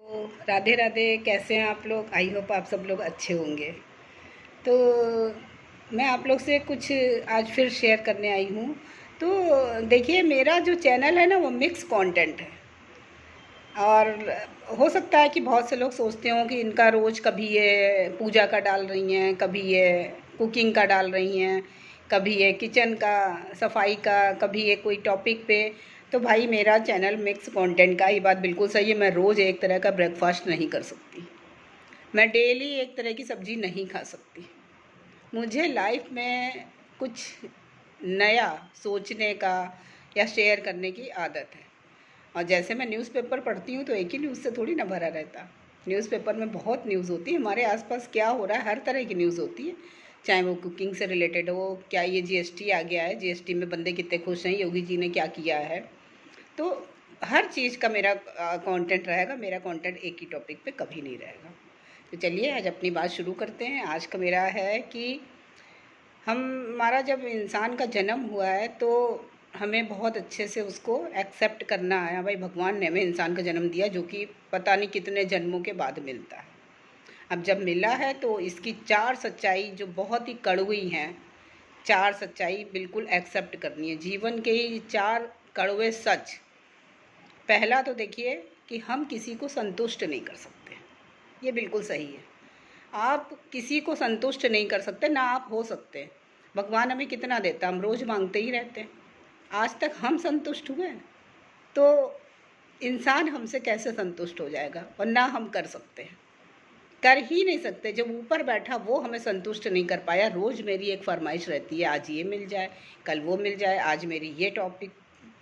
तो राधे राधे। कैसे हैं आप लोग? आई होप आप सब लोग अच्छे होंगे। तो मैं आप लोग से कुछ आज फिर शेयर करने आई हूँ। तो देखिए, मेरा जो चैनल है ना वो मिक्स कंटेंट है। और हो सकता है कि बहुत से लोग सोचते हों कि इनका रोज़ कभी ये पूजा का डाल रही हैं, कभी ये कुकिंग का डाल रही हैं, कभी ये किचन का सफाई का, कभी ये कोई टॉपिक पे। तो भाई, मेरा चैनल मिक्स कंटेंट का, ये बात बिल्कुल सही है। मैं रोज़ एक तरह का ब्रेकफास्ट नहीं कर सकती, मैं डेली एक तरह की सब्ज़ी नहीं खा सकती। मुझे लाइफ में कुछ नया सोचने का या शेयर करने की आदत है। और जैसे मैं न्यूज़पेपर पढ़ती हूँ तो एक ही न्यूज़ से थोड़ी ना भरा रहता। न्यूज़पेपर में बहुत न्यूज़ होती है, हमारे आसपास क्या हो रहा है हर तरह की न्यूज़ होती है। चाहे वो कुकिंग से रिलेटेड हो, क्या ये जीएसटी आ गया है, जीएसटी में बंदे कितने खुश हैं, योगी जी ने क्या किया है। तो हर चीज़ का मेरा कंटेंट रहेगा। मेरा कंटेंट एक ही टॉपिक पे कभी नहीं रहेगा। तो चलिए आज अपनी बात शुरू करते हैं। आज का मेरा है कि हमारा जब इंसान का जन्म हुआ है तो हमें बहुत अच्छे से उसको एक्सेप्ट करना है। भाई, भगवान ने हमें इंसान का जन्म दिया जो कि पता नहीं कितने जन्मों के बाद मिलता है। अब जब मिला है तो इसकी चार सच्चाई जो बहुत ही कड़वी हैं, चार सच्चाई बिल्कुल एक्सेप्ट करनी है। जीवन के ही चार कड़वे सच। पहला तो देखिए कि हम किसी को संतुष्ट नहीं कर सकते, ये बिल्कुल सही है। आप किसी को संतुष्ट नहीं कर सकते, ना आप हो सकते। भगवान हमें कितना देता, हम रोज़ मांगते ही रहते हैं। आज तक हम संतुष्ट हुए? तो इंसान हमसे कैसे संतुष्ट हो जाएगा? और ना हम कर सकते हैं, कर ही नहीं सकते। जब ऊपर बैठा वो हमें संतुष्ट नहीं कर पाया। रोज़ मेरी एक फरमाइश रहती है, आज ये मिल जाए, कल वो मिल जाए, आज मेरी ये टॉपिक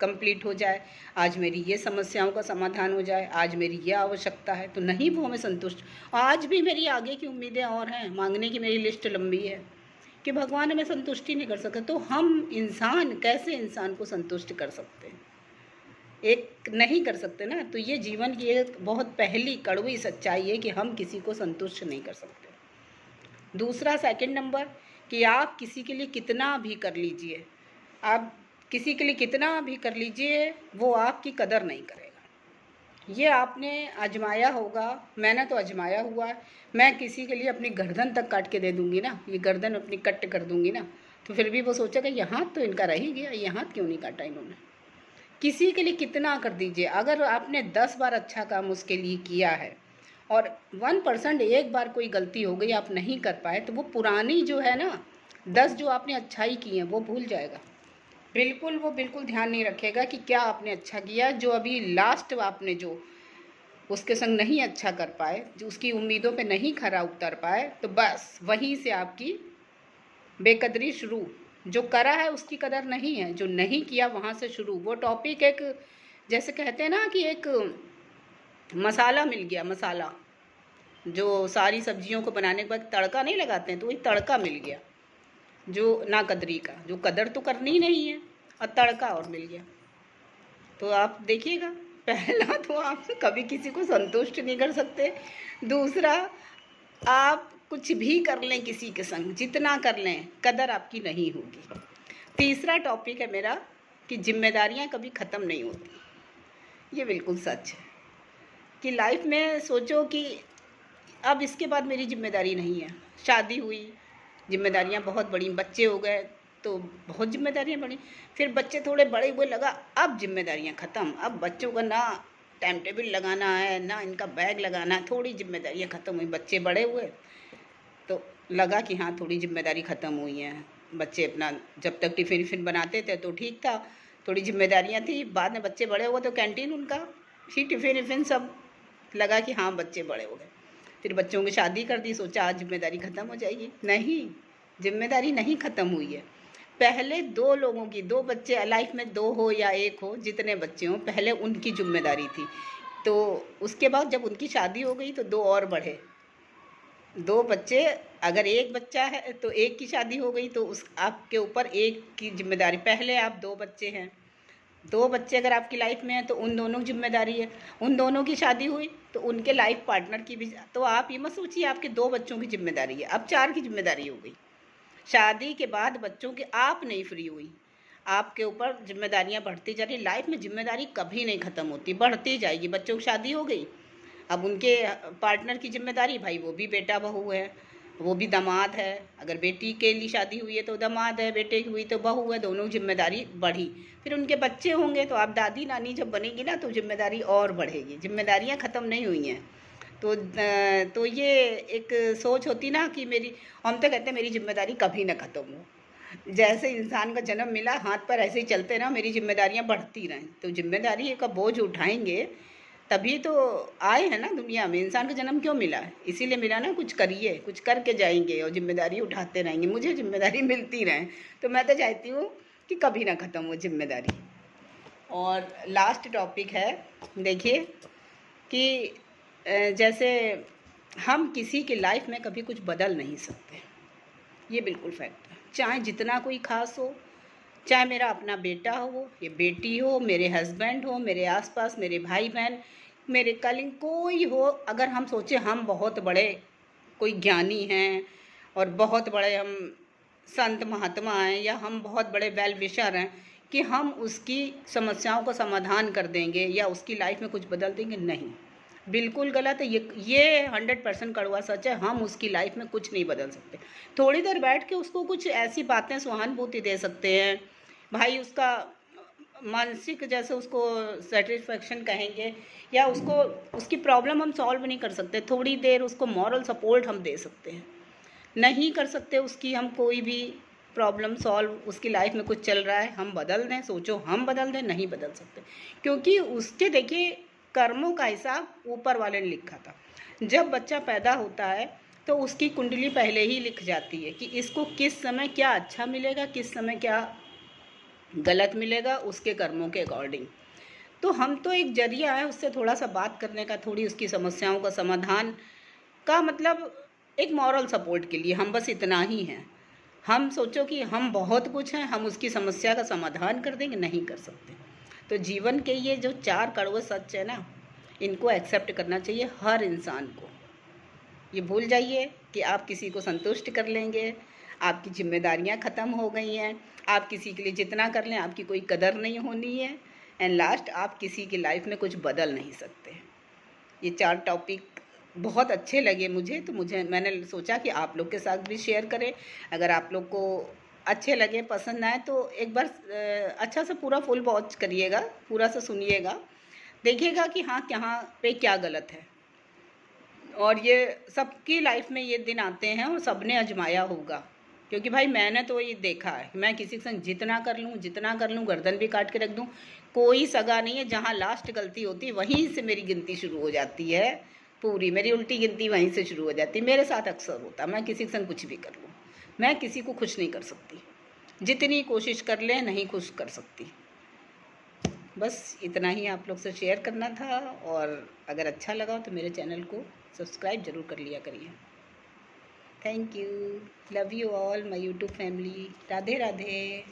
कंप्लीट हो जाए, आज मेरी ये समस्याओं का समाधान हो जाए, आज मेरी ये आवश्यकता है। तो नहीं वो हमें संतुष्ट। आज भी मेरी आगे की उम्मीदें और हैं, मांगने की मेरी लिस्ट लंबी है कि भगवान हमें संतुष्टि नहीं कर सकते। तो हम इंसान कैसे इंसान को संतुष्ट कर सकते हैं? एक नहीं कर सकते ना। तो ये जीवन की एक बहुत पहली कड़वी सच्चाई है कि हम किसी को संतुष्ट नहीं कर सकते। दूसरा, सेकंड नंबर, कि आप किसी के लिए कितना भी कर लीजिए, आप किसी के लिए कितना भी कर लीजिए, वो आपकी कदर नहीं करेगा। ये आपने आजमाया होगा, मैंने तो आजमाया हुआ है। मैं किसी के लिए अपनी गर्दन तक काट के दे दूंगी ना, ये गर्दन अपनी कट कर दूंगी ना, तो फिर भी वो सोचेगा ये हाथ तो इनका रह ही गया, ये हाथ क्यों नहीं काटा इन्होंने। किसी के लिए कितना कर दीजिए, अगर आपने 10 बार अच्छा काम उसके लिए किया है और 1% एक बार कोई गलती हो गई, आप नहीं कर पाए, तो वो पुरानी जो है ना 10 जो आपने अच्छाई की है वो भूल जाएगा। बिल्कुल, वो बिल्कुल ध्यान नहीं रखेगा कि क्या आपने अच्छा किया। जो अभी लास्ट आपने जो उसके संग नहीं अच्छा कर पाए, जो उसकी उम्मीदों पे नहीं खरा उतर पाए, तो बस वहीं से आपकी बेकदरी शुरू। जो करा है उसकी कदर नहीं है, जो नहीं किया वहाँ से शुरू। वो टॉपिक एक, जैसे कहते हैं ना कि एक मसाला मिल गया, मसाला जो सारी सब्जियों को बनाने के बाद तड़का नहीं लगाते हैं, तो वही तड़का मिल गया जो ना कदरी का, जो कदर तो करनी ही नहीं है, और तड़का और मिल गया। तो आप देखिएगा, पहला तो आप कभी किसी को संतुष्ट नहीं कर सकते। दूसरा, आप कुछ भी कर लें किसी के संग, जितना कर लें, कदर आपकी नहीं होगी। तीसरा टॉपिक है मेरा कि जिम्मेदारियां कभी ख़त्म नहीं होती। ये बिल्कुल सच है कि लाइफ में सोचो कि अब इसके बाद मेरी जिम्मेदारी नहीं है। शादी हुई, जिम्मेदारियां बहुत बड़ी, बच्चे हो गए तो बहुत जिम्मेदारियां बढ़ी। फिर बच्चे थोड़े बड़े हुए, लगा अब जिम्मेदारियां ख़त्म, अब बच्चों का ना टाइम टेबल लगाना है, ना इनका बैग लगाना है, थोड़ी जिम्मेदारियां ख़त्म हुई। बच्चे बड़े हुए तो लगा कि हाँ थोड़ी जिम्मेदारी ख़त्म हुई है। बच्चे अपना जब तक टिफ़िन विफ़िन बनाते थे तो ठीक था, थोड़ी जिम्मेदारियाँ थी। बाद में बच्चे बड़े हुए तो कैंटीन उनका, फिर टिफ़िन विफ़िन सब, लगा कि हाँ बच्चे बड़े हो गए। फिर बच्चों की शादी कर दी, सोचा आज जिम्मेदारी ख़त्म हो जाएगी। नहीं, जिम्मेदारी नहीं ख़त्म हुई है। पहले दो लोगों की, दो बच्चे लाइफ में, दो हो या एक हो, जितने बच्चे हों, पहले उनकी जिम्मेदारी थी। तो उसके बाद जब उनकी शादी हो गई तो दो और बढ़े, दो बच्चे। अगर एक बच्चा है तो एक की शादी हो गई तो उस आपके ऊपर एक की जिम्मेदारी। पहले आप दो बच्चे हैं, दो बच्चे अगर आपकी लाइफ में हैं तो उन दोनों की जिम्मेदारी है। उन दोनों की शादी हुई तो उनके लाइफ पार्टनर की भी। तो आप ये मत सोचिए आपके दो बच्चों की जिम्मेदारी है, अब चार की जिम्मेदारी हो गई। शादी के बाद बच्चों के, आप नहीं फ्री हुई, आपके ऊपर जिम्मेदारियां बढ़ती जा रही। लाइफ में जिम्मेदारी कभी नहीं ख़त्म होती, बढ़ती जाएगी। बच्चों की शादी हो गई, अब उनके पार्टनर की जिम्मेदारी, भाई वो भी बेटा बहू है, वो भी दामाद है। अगर बेटी के लिए शादी हुई है तो दामाद है, बेटे की हुई तो बहू है, दोनों जिम्मेदारी बढ़ी। फिर उनके बच्चे होंगे तो आप दादी नानी जब बनेगी ना तो जिम्मेदारी और बढ़ेगी, जिम्मेदारियां ख़त्म नहीं हुई हैं। तो ये एक सोच होती ना कि मेरी, हम तो कहते हैं मेरी जिम्मेदारी कभी ना ख़त्म हो। जैसे इंसान का जन्म मिला हाथ पर ऐसे ही चलते ना, मेरी जिम्मेदारियां बढ़ती रहें। तो जिम्मेदारी का बोझ उठाएंगे तभी तो आए हैं ना दुनिया में। इंसान का जन्म क्यों मिला है? इसीलिए मिला ना, कुछ करिए, कुछ करके जाएंगे और जिम्मेदारी उठाते रहेंगे। मुझे जिम्मेदारी मिलती रहे, तो मैं तो चाहती हूँ कि कभी ना ख़त्म हो जिम्मेदारी। और लास्ट टॉपिक है, देखिए कि जैसे हम किसी की लाइफ में कभी कुछ बदल नहीं सकते, ये बिल्कुल फैक्ट है। चाहे जितना कोई खास हो, चाहे मेरा अपना बेटा हो या बेटी हो, मेरे हस्बैंड हो, मेरे आसपास मेरे भाई बहन, मेरे कलिंग कोई हो, अगर हम सोचे हम बहुत बड़े कोई ज्ञानी हैं और बहुत बड़े हम संत महात्मा हैं या हम बहुत बड़े वेल विशर हैं कि हम उसकी समस्याओं का समाधान कर देंगे या उसकी लाइफ में कुछ बदल देंगे, नहीं, बिल्कुल गलत है। ये 100% कड़वा सच है। हम उसकी लाइफ में कुछ नहीं बदल सकते। थोड़ी देर बैठ के उसको कुछ ऐसी बातें सहानुभूति दे सकते हैं, भाई उसका मानसिक जैसे उसको सेटिस्फेक्शन कहेंगे, या उसको उसकी प्रॉब्लम हम सॉल्व नहीं कर सकते, थोड़ी देर उसको मॉरल सपोर्ट हम दे सकते हैं। नहीं कर सकते उसकी हम कोई भी प्रॉब्लम सॉल्व, उसकी लाइफ में कुछ चल रहा है हम बदल दें, सोचो हम बदल दें, नहीं बदल सकते। क्योंकि उसके देखिए कर्मों का हिसाब ऊपर वाले ने लिखा था। जब बच्चा पैदा होता है तो उसकी कुंडली पहले ही लिख जाती है कि इसको किस समय क्या अच्छा मिलेगा, किस समय क्या गलत मिलेगा, उसके कर्मों के अकॉर्डिंग। तो हम तो एक जरिया है उससे थोड़ा सा बात करने का, थोड़ी उसकी समस्याओं का समाधान का, मतलब एक मॉरल सपोर्ट के लिए हम बस इतना ही हैं। हम सोचो कि हम बहुत कुछ हैं, हम उसकी समस्या का समाधान कर देंगे, नहीं कर सकते। तो जीवन के ये जो 4 कड़वे सच है ना, इनको एक्सेप्ट करना चाहिए हर इंसान को। ये भूल जाइए कि आप किसी को संतुष्ट कर लेंगे, आपकी जिम्मेदारियां ख़त्म हो गई हैं, आप किसी के लिए जितना कर लें आपकी कोई कदर नहीं होनी है, एंड लास्ट आप किसी की लाइफ में कुछ बदल नहीं सकते। ये 4 टॉपिक बहुत अच्छे लगे मुझे, तो मैंने सोचा कि आप लोग के साथ भी शेयर करें। अगर आप लोग को अच्छे लगे, पसंद आए, तो एक बार अच्छा से पूरा फुल वॉच करिएगा, पूरा से सुनिएगा, देखिएगा कि हाँ कहाँ पे क्या गलत है। और ये सबकी लाइफ में ये दिन आते हैं और सबने आजमाया होगा, क्योंकि भाई मैंने तो ये देखा है, मैं किसी के संग जितना कर लूँ गर्दन भी काट के रख दूँ, कोई सगा नहीं है। जहाँ लास्ट गलती होती है वहीं से मेरी गिनती शुरू हो जाती है, पूरी मेरी उल्टी गिनती वहीं से शुरू हो जाती है। मेरे साथ अक्सर होता, मैं किसी के संग कुछ भी कर लूँ, मैं किसी को खुश नहीं कर सकती, जितनी कोशिश कर लें नहीं खुश कर सकती। बस इतना ही आप लोग से शेयर करना था, और अगर अच्छा लगा तो मेरे चैनल को सब्सक्राइब ज़रूर कर लिया करिए। Thank you, love you all my YouTube family. Radhe Radhe.